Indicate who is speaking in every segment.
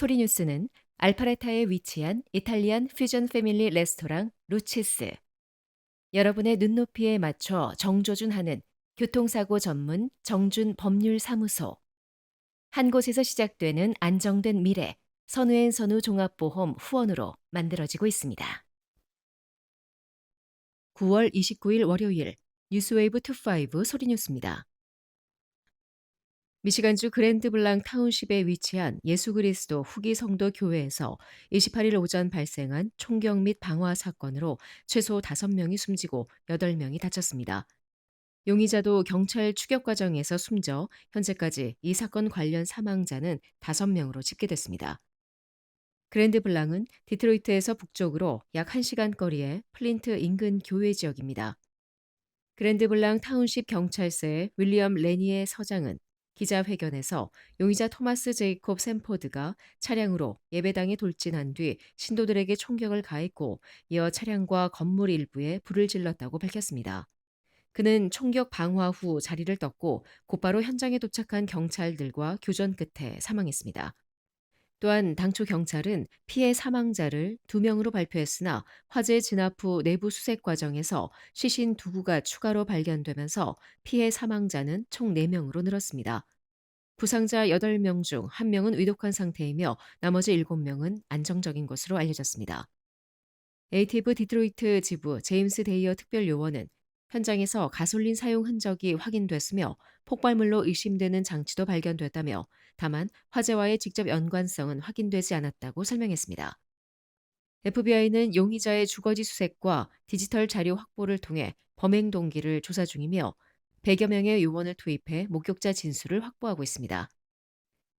Speaker 1: 소리뉴스는 알파레타에 위치한 이탈리안 퓨전 패밀리 레스토랑 루치스, 여러분의 눈높이에 맞춰 정조준하는 교통사고 전문 정준 법률사무소, 한 곳에서 시작되는 안정된 미래, 선우앤 선우 종합보험 후원으로 만들어지고 있습니다. 9월 29일 월요일 뉴스웨이브 투5 소리뉴스입니다. 미시간주 그랜드 블랑 타운십에 위치한 예수 그리스도 후기 성도 교회에서 28일 오전 발생한 총격 및 방화 사건으로 최소 5명이 숨지고 8명이 다쳤습니다. 용의자도 경찰 추격 과정에서 숨져 현재까지 이 사건 관련 사망자는 5명으로 집계됐습니다. 그랜드 블랑은 디트로이트에서 북쪽으로 약 1시간 거리의 플린트 인근 교외 지역입니다. 그랜드 블랑 타운십 경찰서의 윌리엄 레니의 서장은 기자회견에서 용의자 토마스 제이콥 샘포드가 차량으로 예배당에 돌진한 뒤 신도들에게 총격을 가했고 이어 차량과 건물 일부에 불을 질렀다고 밝혔습니다. 그는 총격 방화 후 자리를 떴고 곧바로 현장에 도착한 경찰들과 교전 끝에 사망했습니다. 또한 당초 경찰은 피해 사망자를 2명으로 발표했으나 화재 진압 후 내부 수색 과정에서 시신 2구가 추가로 발견되면서 피해 사망자는 총 4명으로 늘었습니다. 부상자 8명 중 1명은 위독한 상태이며 나머지 7명은 안정적인 것으로 알려졌습니다. 에이티브 디트로이트 지부 제임스 데이어 특별요원은 현장에서 가솔린 사용 흔적이 확인됐으며 폭발물로 의심되는 장치도 발견됐다며 다만 화재와의 직접 연관성은 확인되지 않았다고 설명했습니다. FBI는 용의자의 주거지 수색과 디지털 자료 확보를 통해 범행 동기를 조사 중이며 100여 명의 요원을 투입해 목격자 진술을 확보하고 있습니다.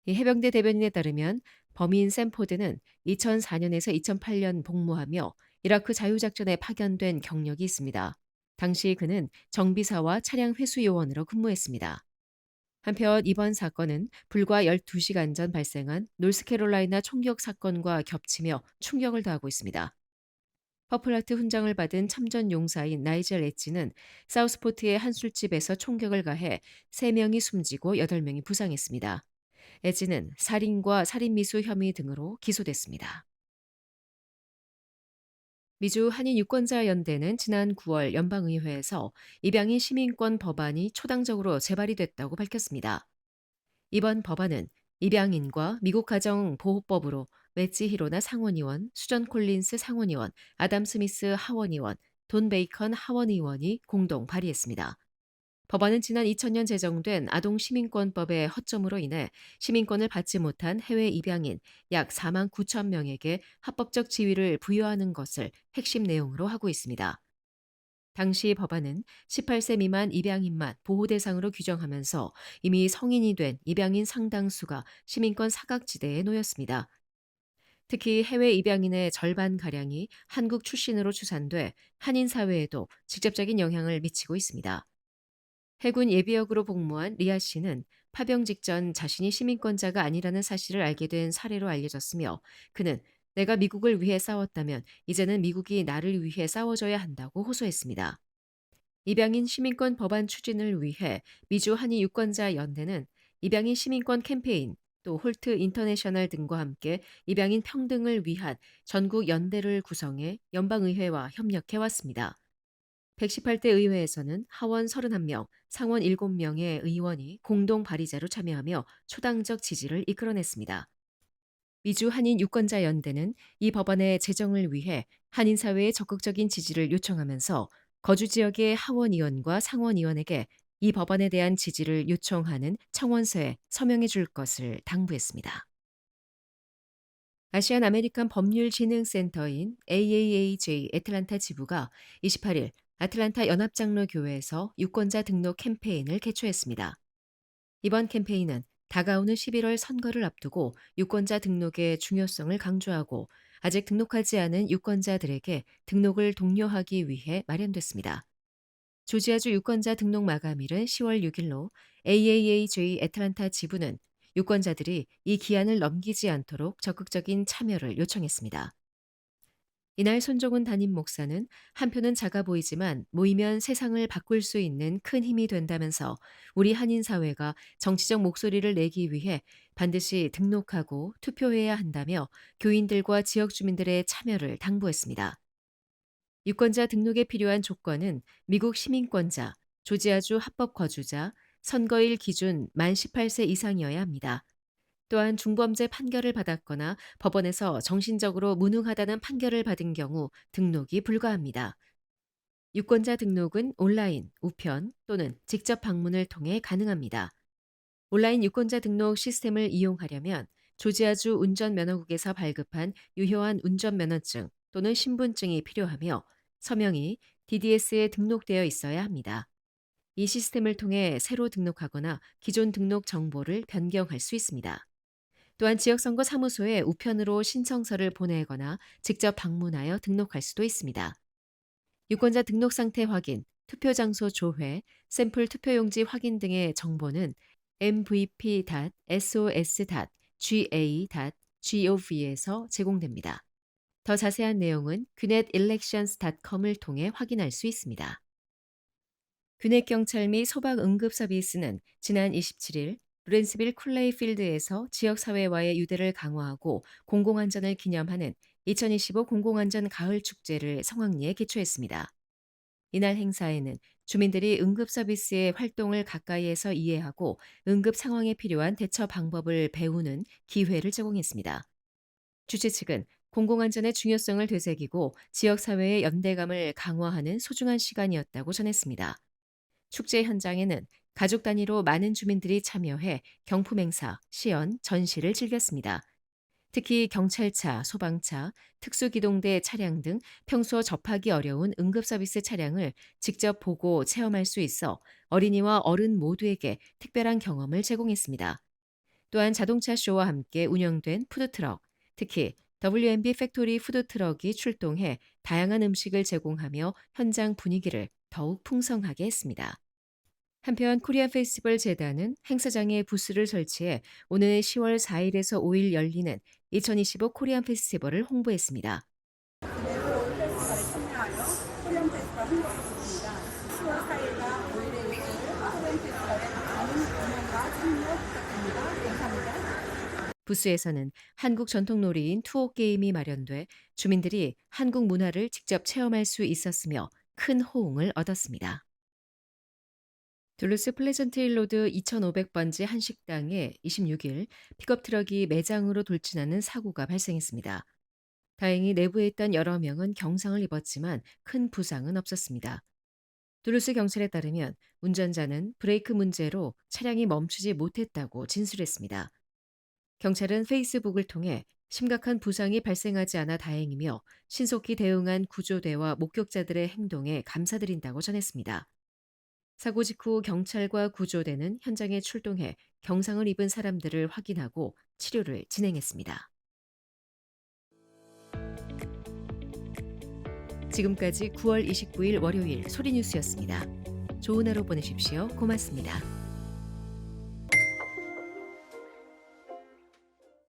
Speaker 1: 이 해병대 대변인에 따르면 범인 샘포드는 2004년에서 2008년 복무하며 이라크 자유작전에 파견된 경력이 있습니다. 당시 그는 정비사와 차량 회수 요원으로 근무했습니다. 한편 이번 사건은 불과 12시간 전 발생한 노스캐롤라이나 총격 사건과 겹치며 충격을 더하고 있습니다. 퍼플하트 훈장을 받은 참전 용사인 나이젤 엣지는 사우스포트의 한 술집에서 총격을 가해 3명이 숨지고 8명이 부상했습니다. 엣지는 살인과 살인미수 혐의 등으로 기소됐습니다. 미주 한인 유권자 연대는 지난 9월 연방의회에서 입양인 시민권 법안이 초당적으로 제발이 됐다고 밝혔습니다. 이번 법안은 입양인과 미국 가정보호법으로 웨지 히로나 상원의원, 수전 콜린스 상원의원, 아담 스미스 하원의원, 돈 베이컨 하원의원이 공동 발의했습니다. 법안은 지난 2000년 제정된 아동시민권법의 허점으로 인해 시민권을 받지 못한 해외 입양인 약 4만 9천 명에게 합법적 지위를 부여하는 것을 핵심 내용으로 하고 있습니다. 당시 법안은 18세 미만 입양인만 보호 대상으로 규정하면서 이미 성인이 된 입양인 상당수가 시민권 사각지대에 놓였습니다. 특히 해외 입양인의 절반가량이 한국 출신으로 추산돼 한인 사회에도 직접적인 영향을 미치고 있습니다. 해군 예비역으로 복무한 리아 씨는 파병 직전 자신이 시민권자가 아니라는 사실을 알게 된 사례로 알려졌으며 그는 내가 미국을 위해 싸웠다면 이제는 미국이 나를 위해 싸워줘야 한다고 호소했습니다. 입양인 시민권 법안 추진을 위해 미주 한인 유권자 연대는 입양인 시민권 캠페인 또 홀트 인터내셔널 등과 함께 입양인 평등을 위한 전국 연대를 구성해 연방의회와 협력해 왔습니다. 118대 의회에서는 하원 31명, 상원 7명의 의원이 공동 발의자로 참여하며 초당적 지지를 이끌어냈습니다. 미주 한인 유권자 연대는 이 법안의 제정을 위해 한인 사회의 적극적인 지지를 요청하면서 거주 지역의 하원의원과 상원의원에게 이 법안에 대한 지지를 요청하는 청원서에 서명해 줄 것을 당부했습니다. 아시안 아메리칸 법률진흥센터인 AAAJ 애틀란타 지부가 28일 아틀란타 연합장로교회에서 유권자 등록 캠페인을 개최했습니다. 이번 캠페인은 다가오는 11월 선거를 앞두고 유권자 등록의 중요성을 강조하고 아직 등록하지 않은 유권자들에게 등록을 독려하기 위해 마련됐습니다. 조지아주 유권자 등록 마감일은 10월 6일로 AAAJ 애틀란타 지부는 유권자들이 이 기한을 넘기지 않도록 적극적인 참여를 요청했습니다. 이날 손종훈 담임 목사는 한표는 작아 보이지만 모이면 세상을 바꿀 수 있는 큰 힘이 된다면서 우리 한인 사회가 정치적 목소리를 내기 위해 반드시 등록하고 투표해야 한다며 교인들과 지역 주민들의 참여를 당부했습니다. 유권자 등록에 필요한 조건은 미국 시민권자, 조지아주 합법 거주자, 선거일 기준 만 18세 이상이어야 합니다. 또한 중범죄 판결을 받았거나 법원에서 정신적으로 무능하다는 판결을 받은 경우 등록이 불가합니다. 유권자 등록은 온라인, 우편 또는 직접 방문을 통해 가능합니다. 온라인 유권자 등록 시스템을 이용하려면 조지아주 운전면허국에서 발급한 유효한 운전면허증 또는 신분증이 필요하며 서명이 DDS에 등록되어 있어야 합니다. 이 시스템을 통해 새로 등록하거나 기존 등록 정보를 변경할 수 있습니다. 또한 지역선거 사무소에 우편으로 신청서를 보내거나 직접 방문하여 등록할 수도 있습니다. 유권자 등록 상태 확인, 투표 장소 조회, 샘플 투표용지 확인 등의 정보는 mvp.sos.ga.gov 에서 제공됩니다. 더 자세한 내용은 quinetelections.com을 통해 확인할 수 있습니다. 퀴넷 경찰 및 소방 응급 서비스는 지난 27일 루렌스빌 쿨레이 필드에서 지역 사회와의 유대를 강화하고 공공안전을 기념하는 2025 공공안전 가을 축제를 성황리에 개최했습니다. 이날 행사에는 주민들이 응급 서비스의 활동을 가까이에서 이해하고 응급 상황에 필요한 대처 방법을 배우는 기회를 제공했습니다. 주최 측은 공공안전의 중요성을 되새기고 지역 사회의 연대감을 강화하는 소중한 시간이었다고 전했습니다. 축제 현장에는 가족 단위로 많은 주민들이 참여해 경품 행사, 시연, 전시를 즐겼습니다. 특히 경찰차, 소방차, 특수기동대 차량 등 평소 접하기 어려운 응급서비스 차량을 직접 보고 체험할 수 있어 어린이와 어른 모두에게 특별한 경험을 제공했습니다. 또한 자동차 쇼와 함께 운영된 푸드트럭, 특히 W&B 팩토리 푸드트럭이 출동해 다양한 음식을 제공하며 현장 분위기를 더욱 풍성하게 했습니다. 한편 코리안 페스티벌 재단은 행사장에 부스를 설치해 오는 10월 4일에서 5일 열리는 2025 코리안 페스티벌을 홍보했습니다.
Speaker 2: 참여하여 코리안 페스티벌 홍보했습니다. 10월 4일과 5일에 있을 코리안 페스티벌에 많은 응원과 참여 부탁드립니다. 감사합니다.
Speaker 1: 부스에서는 한국 전통 놀이인 투어 게임이 마련돼 주민들이 한국 문화를 직접 체험할 수 있었으며 큰 호응을 얻었습니다. 둘루스 플레전트 힐로드 2500번지 한 식당에 26일 픽업 트럭이 매장으로 돌진하는 사고가 발생했습니다. 다행히 내부에 있던 여러 명은 경상을 입었지만 큰 부상은 없었습니다. 둘루스 경찰에 따르면 운전자는 브레이크 문제로 차량이 멈추지 못했다고 진술했습니다. 경찰은 페이스북을 통해 심각한 부상이 발생하지 않아 다행이며 신속히 대응한 구조대와 목격자들의 행동에 감사드린다고 전했습니다. 사고 직후 경찰과 구조대는 현장에 출동해 경상을 입은 사람들을 확인하고 치료를 진행했습니다. 지금까지 9월 29일 월요일 소리뉴스였습니다. 좋은 하루 보내십시오. 고맙습니다.